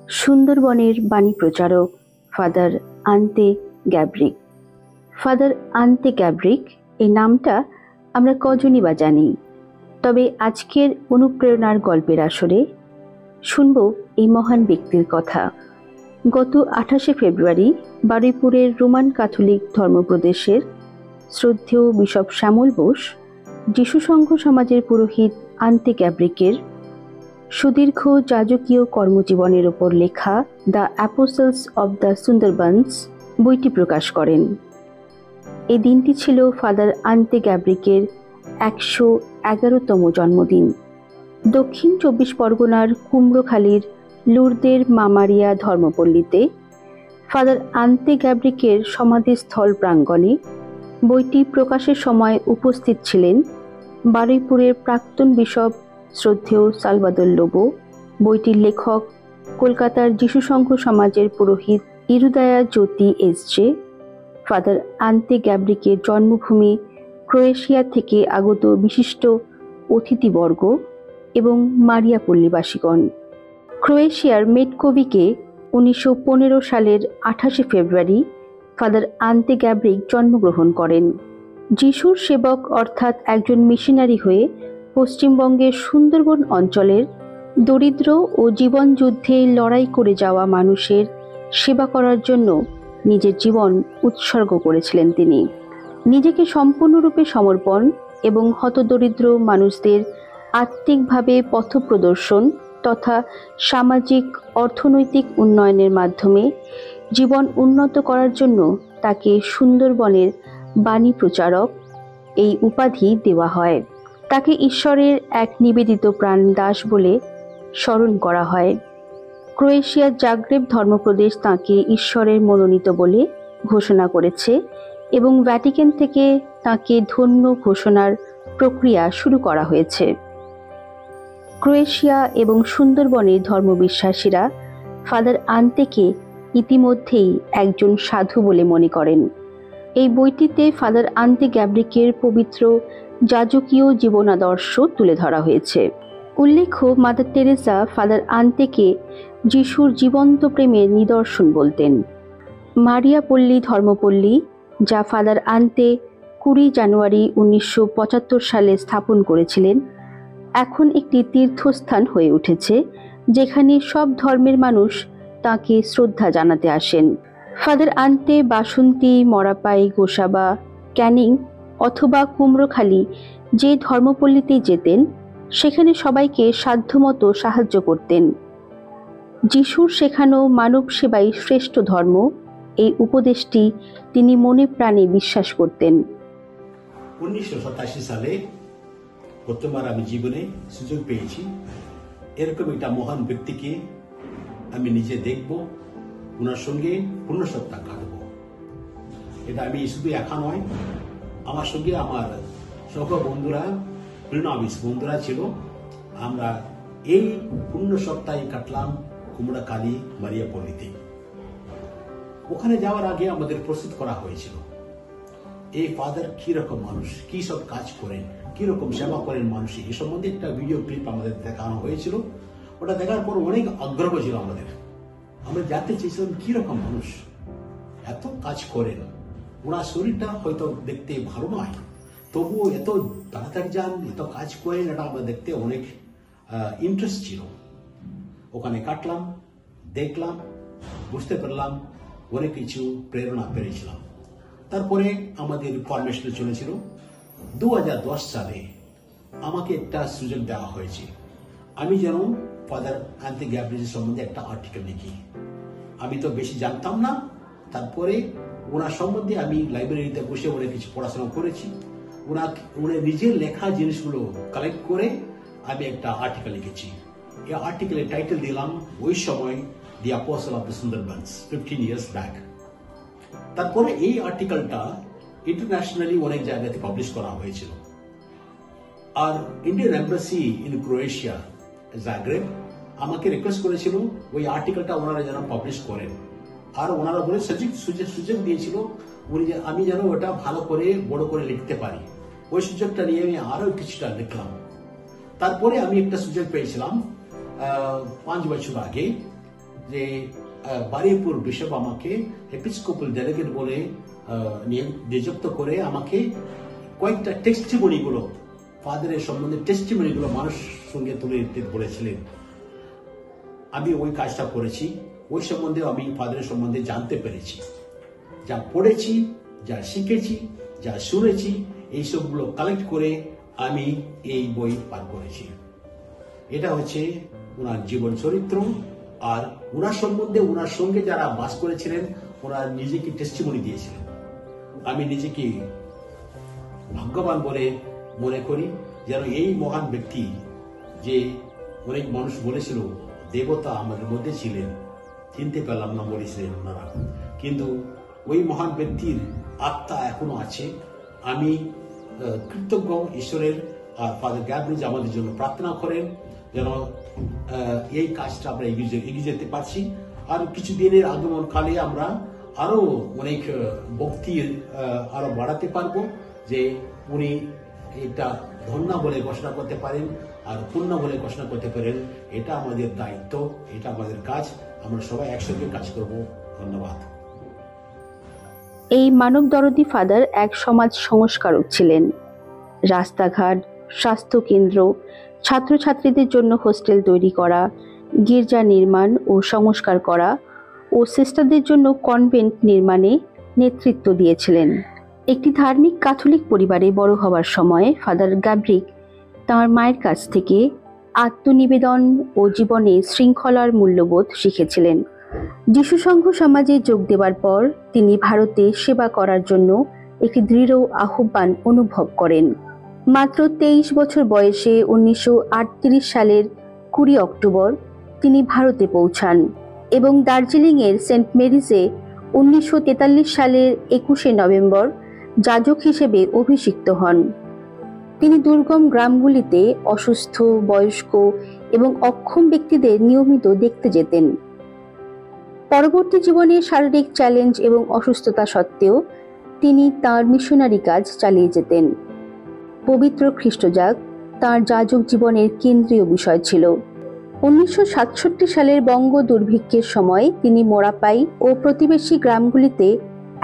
সুন্দরবনের বাণী প্রচারক ফাদার আন্তে গ্যাব্রিক। ফাদার আন্তে গ্যাব্রিক এই নামটা আমরা কজনই বা জানি, তবে আজকের অনুপ্রেরণার গল্পের আসরে শুনব এই মহান ব্যক্তির কথা। গত 28শে ফেব্রুয়ারি বারুইপুরের রোমান ক্যাথলিক ধর্মপ্রদেশের শ্রদ্ধেয় বিশপ শ্যামল বোস যিশু সংঘ সমাজের পুরোহিত আন্তে গ্যাব্রিকের সুদীর্ঘ যাজকীয় কর্মজীবনের ওপর লেখা the apostles of the Sundarbans বইটি প্রকাশ করেন। এই দিনটি ছিল ফাদার আন্তে গ্যাব্রিকের 111তম জন্মদিন। দক্ষিণ 24 পরগনার কুমড়োখালীর লুরদের মামারিয়া ধর্মপল্লীতে ফাদার আন্তে গ্যাব্রিকের সমাধিস্থল প্রাঙ্গণে বইটি প্রকাশের সময় উপস্থিত ছিলেন বারুইপুরের প্রাক্তন বিশপ শ্রদ্ধেয় সালভাদর লোবো, বইটির লেখক কলকাতার যিশু সংঘ সমাজের পুরোহিত ইরুদায়া জ্যোতি এসজে, ফাদার আন্তে গ্যাব্রিকের জন্মভূমি ক্রোয়েশিয়া থেকে আগত বিশিষ্ট অতিথিবর্গ এবং মারিয়া পল্লীবাসীগণ। ক্রোয়েশিয়ার মেটকোভিকে 1915 সালের 28শে ফেব্রুয়ারি ফাদার আন্তে গ্যাব্রিক জন্মগ্রহণ করেন। যিশুর সেবক অর্থাৎ একজন মিশনারি হয়ে পশ্চিমবঙ্গের সুন্দরবন অঞ্চলের দরিদ্র ও জীবন যুদ্ধে লড়াই করে যাওয়া মানুষের সেবা করার জন্য নিজের জীবন উৎসর্গ করেছিলেন। তিনি নিজেকে সম্পূর্ণরূপে সমর্পণ এবং হতদরিদ্র মানুষদের আত্মিকভাবে পথপ্রদর্শন তথা সামাজিক অর্থনৈতিক উন্নয়নের মাধ্যমে জীবন উন্নত করার জন্য তাকে সুন্দরবনের বাণী প্রচারক এই উপাধি দেওয়া হয়। তাকে ঈশ্বরের এক নিবেদিত প্রাণ দাস বলে স্মরণ করা হয়। ক্রোয়েশিয়ার জাগ্রেব ধর্মপ্রদেশ তাঁকে ঈশ্বরের মনোনীত বলে ঘোষণা করেছে এবং ভ্যাটিকান থেকে তাঁকে ধন্য ঘোষণার প্রক্রিয়া শুরু করা হয়েছে। ক্রোয়েশিয়া এবং সুন্দরবনের ধর্মবিশ্বাসীরা ফাদার আন্তেকে ইতিমধ্যেই একজন সাধু বলে মনে করেন। এই বইটিতে ফাদার আন্তে গ্যাব্রিকের পবিত্র যাজকীয় জীবনাদর্শ তুলে ধরা হয়েছে। উল্লেখ্য, মাদার তেরেসা ফাদার আন্তেকে যিশুর জীবন্ত প্রেমের নিদর্শন বলতেন। মারিয়া পল্লী ধর্মপল্লী, যা ফাদার আন্তে 20 জানুয়ারি 1975 সালে স্থাপন করেছিলেন, এখন একটি তীর্থস্থান হয়ে উঠেছে যেখানে সব ধর্মের মানুষ তাঁকে শ্রদ্ধা জানাতে আসেন। ফাদার আন্তে বাসন্তী, মরাপাই, গোসাবা, ক্যানিং অথবা কুমড়োখালী যে ধর্মপল্লীতেই যেতেন সেখানে সবাইকে সাধ্যমতো সাহায্য করতেন। যিশুর শেখানো মানব সেবাই শ্রেষ্ঠ ধর্ম, এই উপদেশটি তিনি মনে প্রাণে বিশ্বাস করতেন। 1987 সালে প্রথমবার আমি জীবনে সুযোগ পেয়েছি এরকম একটা মহান ব্যক্তিকে আমি নিজে দেখব, ওনার সঙ্গে পূর্ণ সপ্তাহ কাটব। এটা আমি শুধু একা নয়, আমার সঙ্গে আমার সহ বন্ধুরা, প্রিনাবিস বন্ধুরা ছিল। আমরা এই পূর্ণ সপ্তাহে কাটলাম কুমড়াখালী মারিয়া পল্লীতে। ওখানে যাওয়ার আগে আমাদের প্রস্তুত করা হয়েছিল এই ফাদার কিরকম মানুষ, কি সব কাজ করেন, কিরকম সেবা করেন মানুষ, এই সম্বন্ধে একটা ভিডিও ক্লিপ আমাদের দেখানো হয়েছিল। ওটা দেখার পর অনেক আগ্রহ ছিল আমাদের। আমরা জানতে চেয়েছিলাম কিরকম মানুষ এত কাজ করেন। ওনার শরীরটা হয়তো দেখতে ভালো নয়, তবুও এত তাড়াতাড়ি যান, এত কাজ করেন, এটা আমরা দেখতে অনেক ইন্টারেস্ট ছিল। ওখানে কাটলাম, দেখলাম, বুঝতে পারলাম, অনেক কিছু প্রেরণা পেয়েছিলাম। তারপরে আমাদের ফরমেশনে চলেছিল। 2010 সালে আমাকে একটা সুযোগ দেওয়া হয়েছে, আমি যেন ফাদার আন্তে গ্যাব্রিকের সম্বন্ধে একটা আর্টিকেল লিখি। আমি তো বেশি জানতাম না, তারপরে ওনার সম্বন্ধে আমি লাইব্রেরিতে বসে অনেক কিছু পড়াশোনা করেছি। ওনার নিজের লেখা জিনিসগুলো কালেক্ট করে আমি একটা আর্টিকেল লিখেছি। এই আর্টিকেলের টাইটেল দিলাম ওই সময় the apostle of the Sundarbans 15 years back. তারপরে এই আর্টিকেলটা ইন্টারন্যাশনালি অনেক জায়গাতে পাবলিশ করা হয়েছিল। আর Indian embassy in Croatia Zagreb আমাকে রিকোয়েস্ট করেছিল ওই আর্টিকেলটা ওনারা যেন পাবলিশ করেন। আর ওনারা বলে সুযোগ দিয়েছিল আমি যেন ওটা ভালো করে বড় করে লিখতে পারি। ওই সুযোগটা নিয়ে আমি আরো কিছুটা লিখলাম। তারপরে আমি একটা সুযোগ পেয়েছিলাম 5 বছর আগে যে বারুইপুর বিশপ আমাকে এপিস্কোপাল ডেলিগেট বলে নিযুক্ত করে আমাকে কয়েকটা টেস্টিমনিগুলো, ফাদারের সম্বন্ধে টেস্টিমনিগুলো মানুষ সঙ্গে তুলে দিতে বলেছিলেন। আমি ওই কাজটা করেছি। ওই সম্বন্ধে আমি ফাদারের সম্বন্ধে জানতে পেরেছি। যা পড়েছি, যা শিখেছি, যা শুনেছি, এইসবগুলো কালেক্ট করে আমি এই বই পার করেছি। এটা হচ্ছে ওনার জীবন চরিত্র। আর ওনার সম্বন্ধে, ওনার সঙ্গে যারা বাস করেছিলেন, ওনার নিজেকে টেস্টিমনি দিয়েছিলেন। আমি নিজেকে ভাগ্যবান বলে মনে করি, যেন এই মহান ব্যক্তি, যে অনেক মানুষ বলেছিল দেবতা আমাদের মধ্যে ছিলেন, চিনতে পারলাম না বলেছিলেন ওনারা, কিন্তু ওই মহান ব্যক্তির আত্মা এখনো আছে। আমি কৃতজ্ঞ ঈশ্বরের। আর ফাদার গ্যাব্রিজ আমাদের জন্য প্রার্থনা করেন যেন এই কাজটা আমরা এগিয়ে যেতে পারছি। আর কিছু দিনের আগমন কালে আমরা আরো অনেক ভক্তি আরো বাড়াতে পারবো, যে উনি এটা ধন্য বলে ঘোষণা করতে পারেন আর পূর্ণ বলে ঘোষণা করতে পারেন। এটা আমাদের দায়িত্ব, এটা আমাদের কাজ। আমরা সবাই একসঙ্গে কাজ করব। ধন্যবাদ। এই মানব দরদি ফাদার এক সমাজ সংস্কারক ছিলেন। রাস্তাঘাট, স্বাস্থ্য কেন্দ্র, ছাত্রছাত্রীদের জন্য হোস্টেল তৈরি করা, গির্জা নির্মাণ ও সংস্কার করা ও সিস্টারদের জন্য কনভেন্ট নির্মাণে নেতৃত্ব দিয়েছিলেন। একটি ধার্মিক ক্যাথলিক পরিবারে বড় হওয়ার সময় ফাদার গ্যাব্রিক তাঁর মায়ের কাছ থেকে আত্মনিবেদন ও জীবনে শৃঙ্খলার মূল্যবোধ শিখেছিলেন। যিশু সংঘ সমাজে যোগ দেওয়ার পর তিনি ভারতে সেবা করার জন্য একটি দৃঢ় আহ্বান অনুভব করেন। মাত্র 23 বছর বয়সে 1938 সালের 20 অক্টোবর তিনি ভারতে পৌঁছান এবং দার্জিলিংয়ের সেন্ট মেরিজে 1943 সালের 21 নভেম্বর যাজক হিসেবে অভিষিক্ত হন। তিনি দুর্গম গ্রামগুলিতে অসুস্থ, বয়স্ক এবং অক্ষম ব্যক্তিদের নিয়মিত দেখতে যেতেন। পরবর্তী জীবনে শারীরিক চ্যালেঞ্জ এবং অসুস্থতা সত্ত্বেও তিনি তাঁর মিশনারি কাজ চালিয়ে যেতেন। পবিত্র খ্রিস্টজাগ তাঁর যাজক জীবনের কেন্দ্রীয় বিষয় ছিল। 1967 সালের বঙ্গ দুর্ভিক্ষের সময় তিনি মোরাপাই ও প্রতিবেশী গ্রামগুলিতে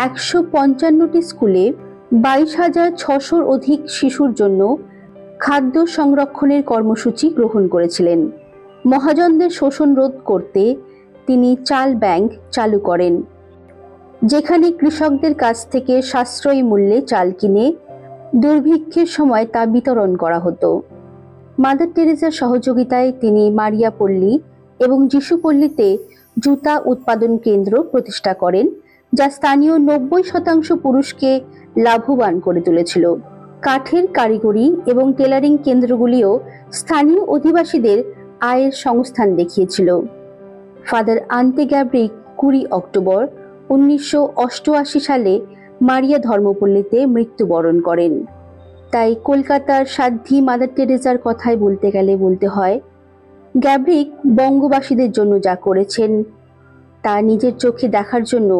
155টি স্কুলে 22,600 অধিক শিশুর জন্য খাদ্য সংরক্ষণের কর্মসূচি গ্রহণ করেছিলেন। মহাজনদের শোষণ রোধ করতে তিনি চাল ব্যাংক চালু করেন, যেখানে কৃষকদের কাছ থেকে সাশ্রয়ী মূল্যে চাল কিনে দুর্ভিক্ষের সময় তা বিতরণ করা হতো। মাদার টেরেসার সহযোগিতায় তিনি মারিয়াপল্লী এবং যিশুপল্লীতে জুতা উৎপাদন কেন্দ্র প্রতিষ্ঠা করেন, যা স্থানীয় 90% পুরুষকে লাভবান করে তুলেছিল। কাঠের কারিগরি এবং টেলারিং কেন্দ্রগুলিও স্থানীয় অধিবাসীদের আয়ের সংস্থান দেখিয়েছিল। ফাদার আন্তে গ্যাব্রিক 20 অক্টোবর 1988 সালে মারিয়া ধর্মপল্লীতে মৃত্যুবরণ করেন। তাই কলকাতার সাধ্বী মাদার টেরেসার কথাই বলতে গেলে বলতে হয়, গ্যাব্রিক বঙ্গবাসীদের জন্য যা করেছেন তা নিজের চোখে দেখার জন্য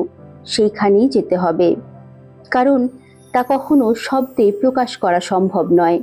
সেইখানেই যেতে হবে, কারণ তা কখনো শব্দে প্রকাশ করা সম্ভব নয়।